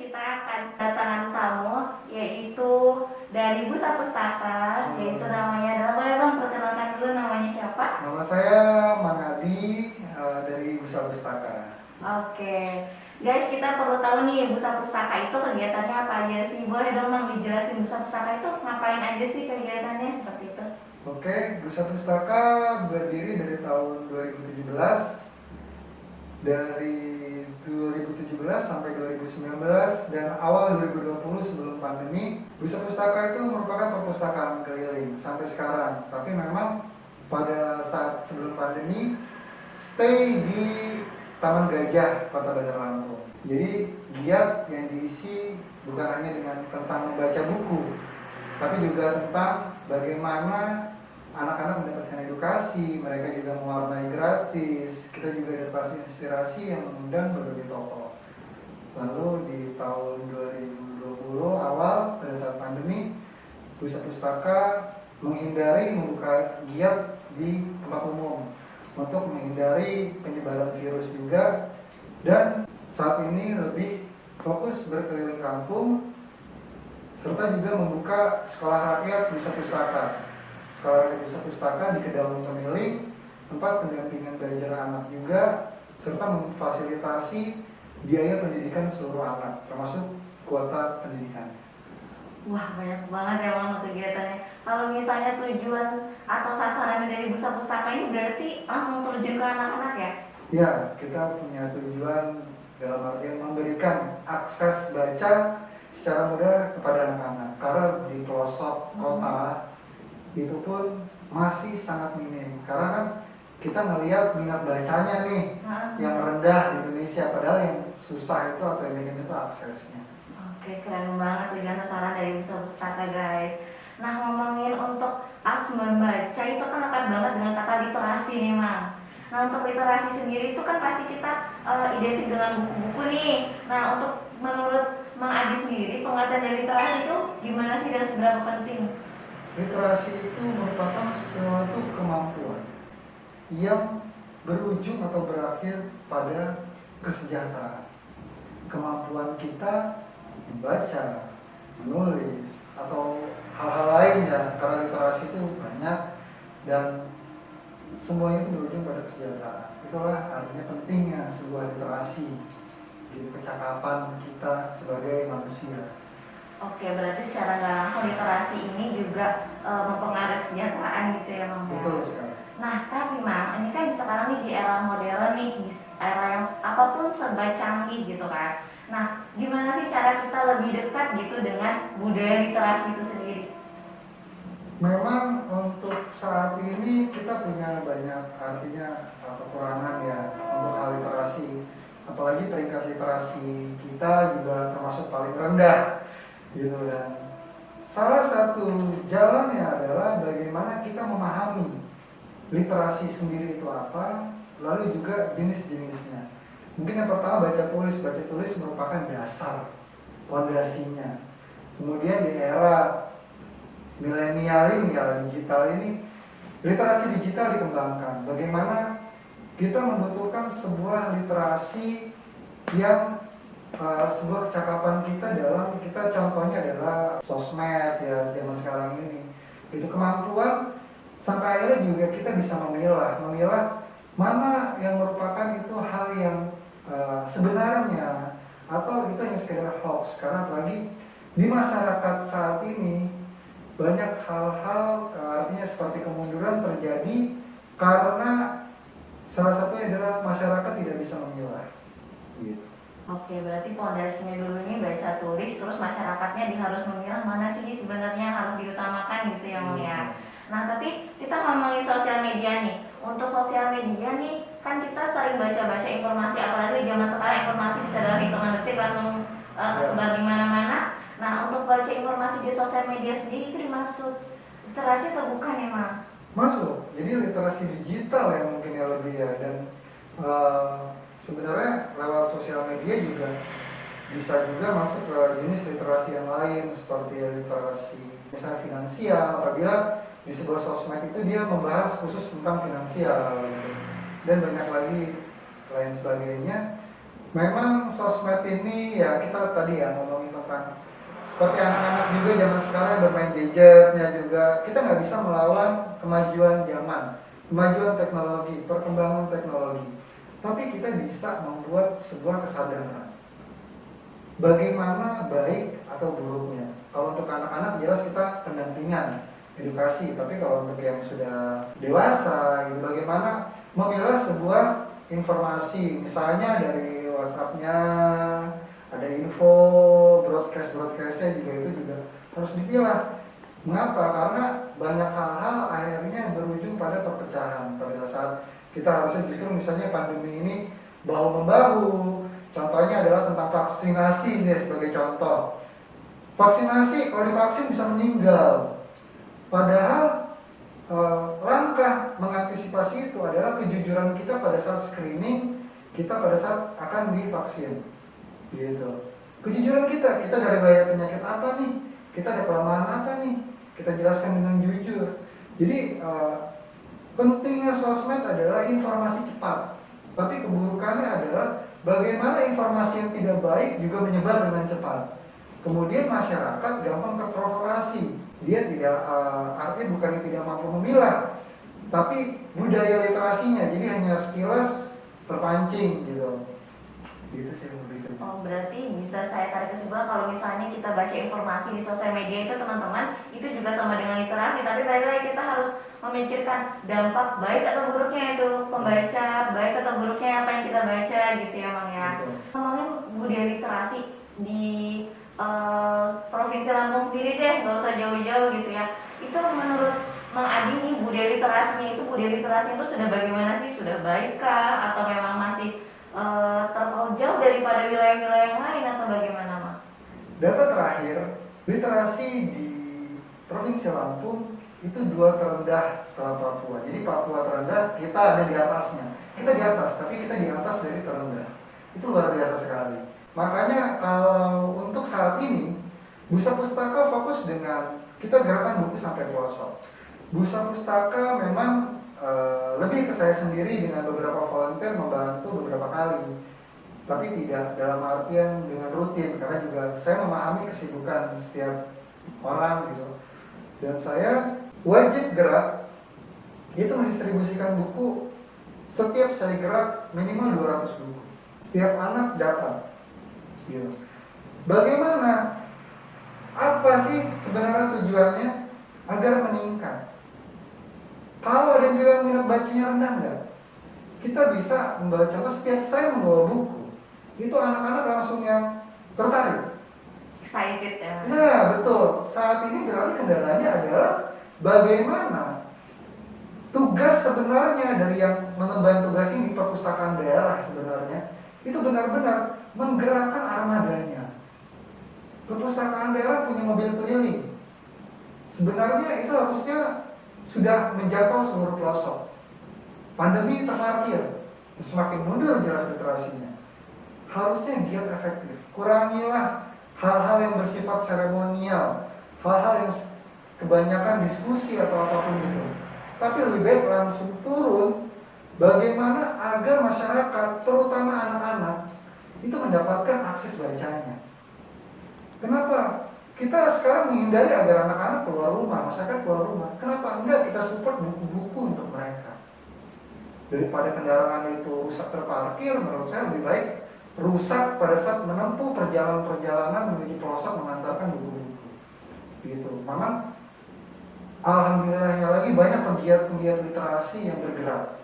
kita akan kedatangan tamu yaitu dari Busa Pustaka, yaitu namanya adalah, boleh Bang perkenalkan dulu namanya siapa? Nama saya Manadi dari Busa Pustaka. Oke, guys, kita perlu tahu nih Busa Pustaka itu kegiatannya apa aja sih? Boleh dong Bang dijelasin Busa Pustaka itu ngapain aja sih kegiatannya seperti itu? Oke, Busa Pustaka berdiri dari tahun 2017. Dari 2017 sampai 2019 dan awal 2020 sebelum pandemi, Busa Pustaka itu merupakan perpustakaan keliling sampai sekarang. Tapi memang pada saat sebelum pandemi stay di Taman Gajah, Kota Bandar Lampung. Jadi giat yang diisi bukan hanya dengan tentang membaca buku, tapi juga tentang bagaimana anak-anak mendapatkan edukasi, mereka juga mewarnai gratis, kita juga ada pasti inspirasi yang mengundang berbagai tokoh. Lalu di tahun 2020 awal pada saat pandemi, Busa Pustaka menghindari membuka giat di tempat umum untuk menghindari penyebaran virus juga, dan saat ini lebih fokus berkeliling kampung serta juga membuka sekolah rakyat Busa Pustaka. Sekolah rakyat Busa Pustaka di Kedaung Pemilik, tempat pendampingan belajar anak juga, serta memfasilitasi biaya pendidikan seluruh anak, termasuk kuota pendidikan. Wah, banyak banget ya Bang kegiatannya. Kalau misalnya tujuan atau sasaran dari Busa Pustaka ini berarti langsung terjun ke anak-anak ya? Ya, kita punya tujuan dalam artian memberikan akses baca secara mudah kepada anak-anak. Karena di pelosok kota itu pun masih sangat minim. Karena kan kita melihat minat bacanya nih yang rendah di Indonesia, padahal yang susah itu atau yang minim itu aksesnya. Oke, keren banget tujuan sasaran dari Busa Pustaka, guys. Nah, ngomongin untuk as membaca itu kan lekat banget dengan kata literasi nih, Mang. Nah, untuk literasi sendiri itu kan pasti kita identik dengan buku-buku nih. Nah, untuk menurut Mang Adi sendiri, pengertian dari literasi itu gimana sih dan seberapa penting? Literasi itu merupakan suatu kemampuan yang berujung atau berakhir pada kesejahteraan. Kemampuan kita membaca, menulis, atau hal-hal lainnya, karena literasi itu banyak dan semuanya itu berujung pada kesejahteraan. Itulah artinya pentingnya sebuah literasi di kecakapan kita sebagai manusia. Oke, berarti secara nggak langsung literasi ini juga mempengaruhi kesejahteraan gitu ya, Mang? Betul sekali. Nah, tapi Mang, ini kan sekarang nih di era modern nih, di era yang apapun serba canggih gitu kan. Nah, gimana sih cara kita lebih dekat gitu dengan budaya literasi itu sendiri? Memang untuk saat ini kita punya banyak artinya kekurangan ya untuk hal literasi. Apalagi peringkat literasi kita juga termasuk paling rendah gitu, dan salah satu jalannya adalah bagaimana kita memahami literasi sendiri itu apa, lalu juga jenis-jenisnya. Mungkin yang pertama baca tulis merupakan dasar fondasinya. Kemudian di era milenial ini, era digital ini, literasi digital dikembangkan. Bagaimana kita membutuhkan sebuah literasi yang sebuah kecakapan kita dalam, kita contohnya adalah sosmed ya zaman sekarang ini. Itu kemampuan sampai akhirnya juga kita bisa memilah mana yang merupakan itu hal yang sebenarnya atau itu hanya sekedar hoax. Karena apalagi di masyarakat saat ini banyak hal-hal artinya seperti kemunduran terjadi karena salah satunya adalah masyarakat tidak bisa memilah gitu. Oke, berarti pondasinya dulu ini baca tulis, terus masyarakatnya harus memilah mana sih sebenarnya yang harus diutamakan gitu ya, Mang ya. Nah, tapi kita ngomongin sosial media nih. Untuk sosial media nih, kan kita sering baca-baca informasi, apalagi di zaman sekarang informasi bisa dalam hitungan detik langsung tersebar di mana-mana. Nah, untuk baca informasi di sosial media sendiri itu dimaksud literasi atau bukan ya, Mang? Masuk, jadi literasi digital yang mungkin ya lebih ya, dan sebenarnya lewat sosial media juga bisa juga masuk ke jenis literasi yang lain seperti literasi misalnya finansial, apabila di sebuah sosmed itu dia membahas khusus tentang finansial gitu. Dan banyak lagi lain sebagainya. Memang sosmed ini ya kita tadi ya ngomongin tentang seperti anak-anak juga zaman sekarang bermain gadgetnya juga, kita nggak bisa melawan kemajuan zaman, kemajuan teknologi, perkembangan teknologi. Tapi kita bisa membuat sebuah kesadaran bagaimana baik atau buruknya. Kalau untuk anak-anak jelas kita pendampingan, edukasi. Tapi kalau untuk yang sudah dewasa, gitu, bagaimana memilah sebuah informasi, misalnya dari WhatsApp-nya ada info, broadcastnya juga itu juga harus dipilah. Mengapa? Karena banyak hal-hal akhirnya berujung pada perpecahan pada saat kita harusnya justru misalnya pandemi ini bahu membahu. Contohnya adalah tentang vaksinasi nih sebagai contoh. Vaksinasi kalau divaksin bisa meninggal. Padahal langkah mengantisipasi itu adalah kejujuran kita pada saat screening, kita pada saat akan divaksin. Gitu. Kejujuran kita dari riwayat penyakit apa nih? Kita ada kelemahan apa nih? Kita jelaskan dengan jujur. Jadi pentingnya sosmed adalah informasi cepat. Tapi keburukannya adalah bagaimana informasi yang tidak baik juga menyebar dengan cepat. Kemudian masyarakat gampang terprovokasi. Dia tidak artinya bukannya tidak mampu memilah, tapi budaya literasinya jadi hanya sekilas terpancing gitu. Gitu sih begitu. Oh, berarti bisa saya tarik kesimpulan kalau misalnya kita baca informasi di sosial media itu teman-teman itu juga sama dengan literasi, tapi balik lagi kita harus memikirkan dampak baik atau buruknya itu pembaca, baik atau buruknya apa yang kita baca gitu ya Bang ya. Ngomongin budaya literasi di Provinsi Lampung sendiri deh, nggak usah jauh-jauh gitu ya. Itu menurut Mang Adi nih budaya literasinya itu sudah bagaimana sih? Sudah baikkah atau memang masih terpaut jauh daripada wilayah-wilayah yang lain atau bagaimana Mang? Data terakhir literasi di Provinsi Lampung itu 2 terendah setelah Papua. Jadi Papua terendah, kita ada di atasnya. Kita di atas, tapi kita di atas dari terendah. Itu luar biasa sekali. Makanya kalau untuk saat ini Busa Pustaka fokus dengan kita gerakan buku sampai pelosok. Busa Pustaka memang lebih ke saya sendiri dengan beberapa volunteer membantu beberapa kali, tapi tidak dalam artian dengan rutin karena juga saya memahami kesibukan setiap orang gitu. Dan saya wajib gerak itu mendistribusikan buku setiap saya gerak minimal 200 buku. Setiap anak dapat. Gitu. Bagaimana? Apa sih sebenarnya tujuannya? Agar meningkat. Kalau ada yang bilang minat bacanya rendah enggak? Kita bisa membawa contoh setiap saya membawa buku. Itu anak-anak langsung yang tertarik. Excited ya? Nah betul. Saat ini berarti kendalanya adalah bagaimana tugas sebenarnya dari yang mengemban tugas ini perpustakaan daerah sebenarnya itu benar-benar menggerakkan armadanya. Perpustakaan daerah punya mobil keliling. Sebenarnya itu harusnya sudah menjangkau seluruh pelosok. Pandemi terparkir, semakin mundur jelas literasinya. Harusnya giat efektif. Kurangilah hal-hal yang bersifat seremonial, hal-hal yang kebanyakan diskusi atau apapun itu. Tapi lebih baik langsung turun bagaimana agar masyarakat, terutama anak-anak, itu mendapatkan akses bacanya. Kenapa? Kita sekarang menghindari agar anak-anak keluar rumah, masyarakat keluar rumah. Kenapa? Enggak, kita support buku-buku untuk mereka. Daripada kendaraan itu rusak terparkir, menurut saya lebih baik rusak pada saat menempuh perjalanan menuju pelosok mengantarkan buku-buku. Gitu. Memang alhamdulillahnya lagi banyak pegiat-pegiat literasi yang bergerak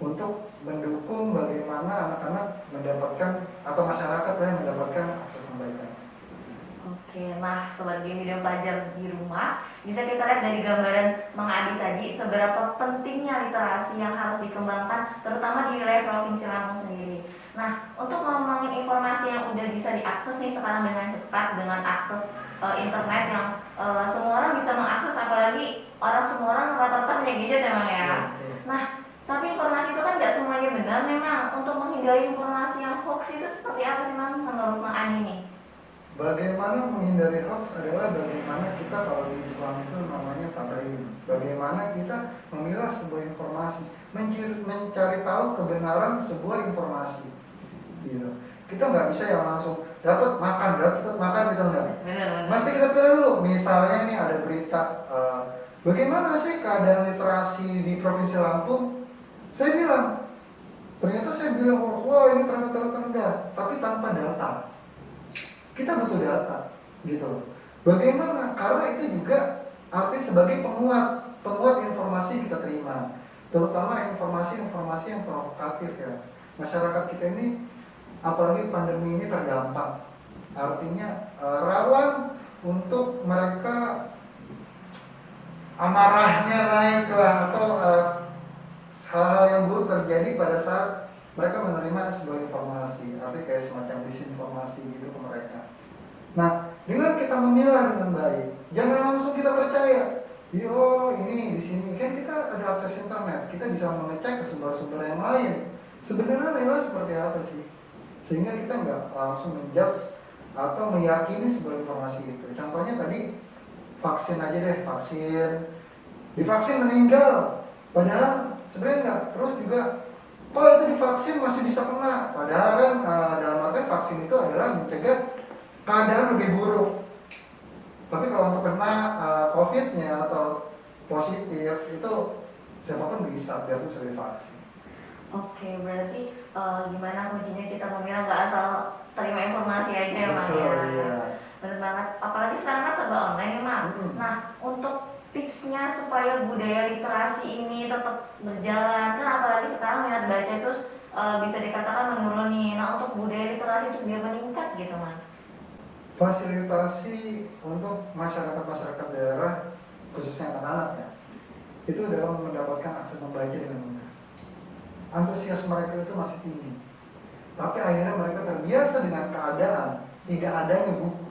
untuk mendukung bagaimana anak-anak mendapatkan atau masyarakat yang mendapatkan akses membaca. Oke, nah Sobat Game dan pelajar di rumah, bisa kita lihat dari gambaran Mang Adi tadi seberapa pentingnya literasi yang harus dikembangkan terutama di wilayah Provinsi Lampung sendiri. Nah, untuk ngomongin informasi yang udah bisa diakses nih sekarang dengan cepat dengan akses internet yang semua orang bisa mengakses, apalagi semua orang rata-rata punya gadget memang ya. Nah, tapi informasi itu kan nggak semuanya benar memang. Untuk menghindari informasi yang hoax itu seperti apa sih Mang menurut Mang Adi nih? Bagaimana menghindari hoax adalah bagaimana kita kalau di Islam itu namanya tabayin. Bagaimana kita memilah sebuah informasi, mencari tahu kebenaran sebuah informasi. Gitu. Kita nggak bisa yang langsung dapat makan gitu enggak. Benar. Mesti kita pilih dulu. Misalnya nih ada berita, bagaimana sih keadaan literasi di Provinsi Lampung? Saya bilang, ternyata saya bilang, wah ini rendah, tapi tanpa data. Kita butuh data, gitu loh. Bagaimana? Karena itu juga arti sebagai penguat informasi kita terima, terutama informasi-informasi yang provokatif ya. Masyarakat kita ini, apalagi pandemi ini terdampak, artinya rawan untuk mereka amarahnya naik lah, atau hal-hal yang buruk terjadi pada saat mereka menerima sebuah informasi, artinya kayak semacam disinformasi gitu ke mereka. Nah, dengan kita memilah dengan baik, jangan langsung kita percaya. Jadi, oh ini di sini kan kita ada akses internet, kita bisa mengecek ke sumber-sumber yang lain. Sebenarnya nilai seperti apa sih? Sehingga kita nggak langsung menjudge atau meyakini sebuah informasi itu. Contohnya tadi vaksin aja deh, divaksin meninggal, padahal sebenarnya nggak. Terus juga, oh itu divaksin masih bisa kena, padahal kan dalam arti vaksin itu adalah mencegah keadaan lebih buruk. Tapi kalau untuk kena COVID-nya atau positif itu siapapun bisa, biarpun sudah divaksin. Oke, berarti gimana kuncinya kita memilah, nggak asal terima informasi aja ya Mang ya. Iya. Bener banget, apalagi sekarang kan serba online ya Mang. Nah, untuk tipsnya supaya budaya literasi ini tetap berjalan, kan apalagi sekarang minat baca itu bisa dikatakan menurun nih. Nah, untuk budaya literasi itu biar meningkat gitu Mang. Fasilitasi untuk masyarakat daerah, khususnya anak-anak ya, itu dalam mendapatkan akses membaca dengan mudah. Antusias mereka itu masih tinggi, tapi akhirnya mereka terbiasa dengan keadaan tidak adanya buku,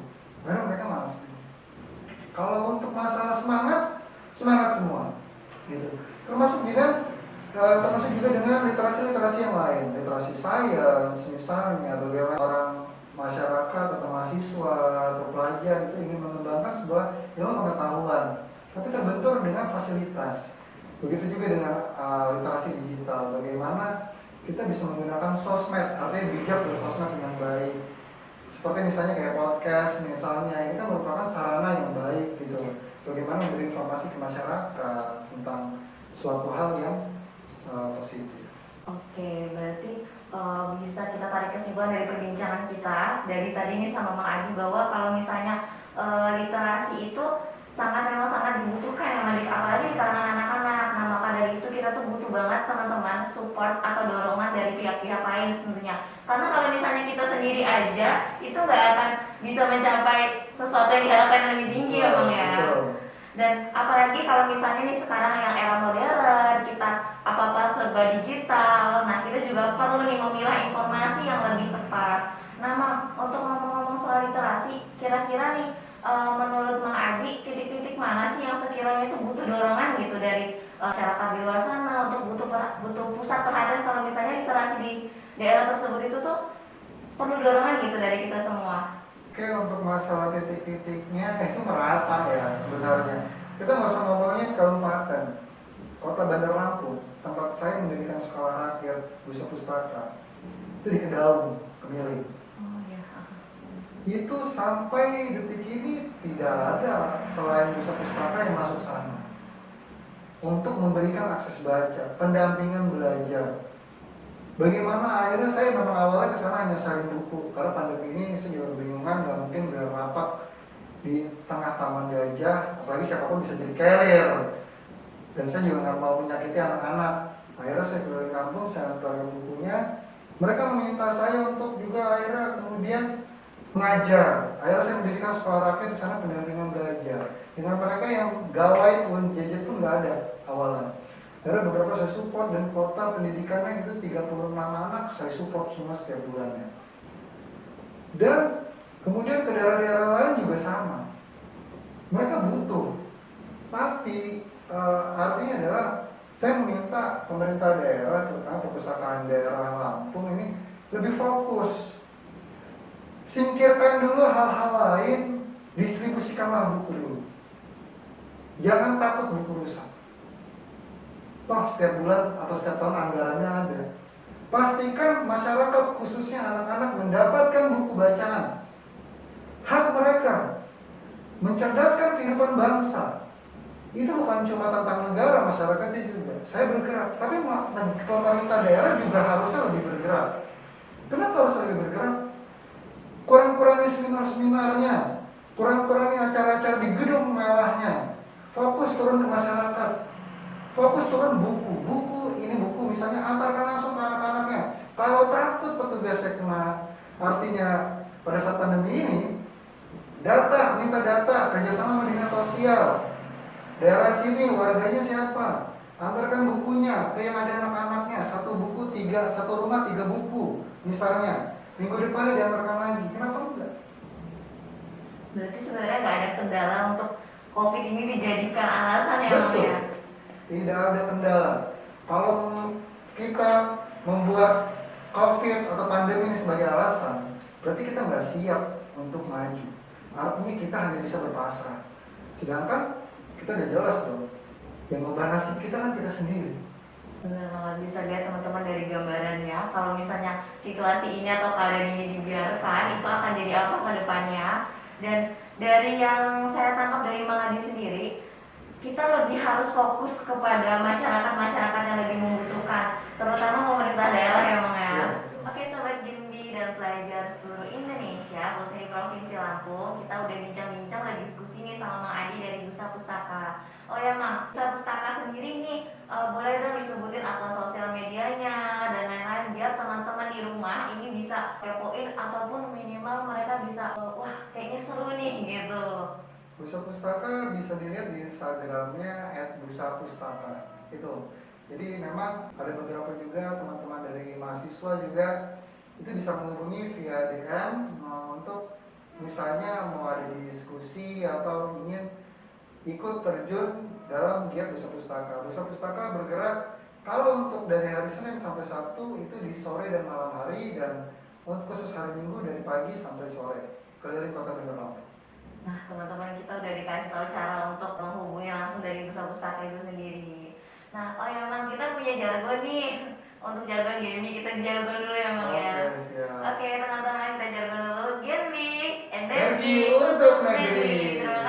akhirnya mereka malas. Kalau untuk masalah semangat semua, gitu. Termasuk juga dengan literasi yang lain, literasi sains misalnya, bagaimana orang masyarakat atau mahasiswa atau pelajar itu ingin mengembangkan sebuah ilmu pengetahuan, tapi terbentur dengan fasilitas. Begitu juga dengan literasi digital, bagaimana kita bisa menggunakan sosmed, artinya bijak bersosmed dengan baik. Seperti misalnya kayak podcast misalnya, ini kan merupakan sarana yang baik gitu. Bagaimana memberi informasi ke masyarakat tentang suatu hal yang positif. Oke, berarti bisa kita tarik kesimpulan dari perbincangan kita dari tadi ini sama Mang Adi bahwa kalau misalnya literasi itu memang sangat dibutuhkan ya, apalagi di kalangan anak-anak. Nah, maka dari itu kita tuh butuh banget teman-teman support atau dorongan dari pihak-pihak lain tentunya. Karena kalau misalnya kita sendiri aja itu nggak akan bisa mencapai sesuatu yang diharapkan yang lebih tinggi ya Bang ya. Dan apalagi kalau misalnya nih sekarang yang era modern, kita apa-apa serba digital, nah kita juga perlu nih memilah informasi yang lebih tepat. Nah Mang, untuk ngomong-ngomong soal literasi, kira-kira nih menurut Mang Adi, titik-titik mana sih yang sekiranya itu butuh dorongan gitu dari masyarakat di luar sana untuk butuh pusat perhatian kalau misalnya literasi di daerah tersebut itu tuh perlu dorongan gitu dari kita semua. Oke, untuk masalah titik-titiknya itu merata ya sebenarnya. Kita nggak usah ngomongin kabupaten, kota Bandar Lampung, tempat saya mendirikan sekolah rakyat Pusat Pustaka, itu di Kedaung, Kemiling. Oh ya. Itu sampai detik ini tidak ada selain Pusat Pustaka yang masuk sana untuk memberikan akses baca, pendampingan belajar. Bagaimana akhirnya saya memang awalnya ke sana hanya saling buku, karena pandemi ini saya juga kebingungan, nggak mungkin berrapat di tengah taman gajah, apalagi siapapun bisa jadi carrier, dan saya juga nggak mau menyakiti anak-anak. Akhirnya saya keliling kampung, saya antarkan bukunya, mereka meminta saya untuk juga akhirnya kemudian mengajar. Akhirnya saya mendirikan sekolah rakyat di sana, pendampingan belajar. Dengan mereka yang gawai pun, jajet pun nggak ada awalnya. Akhirnya beberapa saya support, dan kuota pendidikannya itu 36 anak saya support semua setiap bulannya. Dan kemudian ke daerah-daerah lain juga sama. Mereka butuh. Tapi artinya adalah saya meminta pemerintah daerah, terutama perpustakaan daerah Lampung ini lebih fokus. Singkirkan dulu hal-hal lain, distribusikanlah buku dulu. Jangan takut buku rusak. Toh setiap bulan atau setiap tahun anggarannya ada. Pastikan masyarakat khususnya anak-anak mendapatkan buku bacaan. Hak mereka mencerdaskan kehidupan bangsa. Itu bukan cuma tentang negara, masyarakatnya juga. Saya bergerak, tapi pemerintah daerah juga harusnya lebih bergerak. Kenapa harus lebih bergerak? Kurang-kurangi seminar-seminarnya, kurang-kurangi acara-acara di gedung mewahnya. Fokus turun ke masyarakat. Fokus turun buku ini buku misalnya antarkan langsung ke anak-anaknya. Kalau takut petugasnya kena, artinya pada saat pandemi ini, minta data, kerjasama sama dinas sosial. Daerah sini warganya siapa? Antarkan bukunya ke yang ada anak-anaknya. Satu rumah 3 buku misalnya. Minggu depannya diantarkan lagi. Kenapa enggak? Berarti sebenarnya nggak ada kendala untuk COVID ini dijadikan alasan ya Bang Betul. ya? Tidak ada kendala. Kalau kita membuat COVID atau pandemi ini sebagai alasan, berarti kita nggak siap untuk maju. Artinya kita hanya bisa berpasrah. Sedangkan kita udah jelas dong, yang ngubah nasib kita kan kita sendiri. Benar banget, bisa lihat teman-teman dari gambarannya. Kalau misalnya situasi ini atau keadaan ini dibiarkan, itu akan jadi apa ke depannya. Dan dari yang saya tangkap dari Mang Adi sendiri, kita lebih harus fokus kepada masyarakat-masyarakat yang lebih membutuhkan, terutama pemerintah daerah ya Mang ya. Oke Sobat Genbi dan pelajar seluruh Indonesia, khususnya di Provinsi Lampung, kita udah bincang-bincang dan diskusi nih sama Mang Adi dari Busa Pustaka. Oh ya Mang, Busa Pustaka sendiri nih, boleh dong disebutin akun sosial medianya dan lain-lain biar teman-teman di rumah ini bisa kepoin ataupun minimal mereka bisa, wah kayaknya seru nih gitu. Busa Pustaka bisa dilihat di Instagramnya @busapustaka itu. Jadi memang ada beberapa juga teman-teman dari mahasiswa juga itu bisa menghubungi via DM untuk misalnya mau ada diskusi atau ingin ikut terjun dalam giat Busa Pustaka. Busa Pustaka bergerak kalau untuk dari hari Senin sampai Sabtu itu di sore dan malam hari, dan untuk khusus hari Minggu dari pagi sampai sore keliling Kota Bandar Lampung. Nah teman-teman, kita udah dikasih tahu cara untuk menghubungi langsung dari Busa Pustaka itu sendiri. Nah, oh ya Mang, kita punya jargon nih. Untuk jargon Genbi, kita jargon dulu ya Mang ya. Oke teman-teman, kita jargon dulu. Genbi, energi untuk negeri. Terima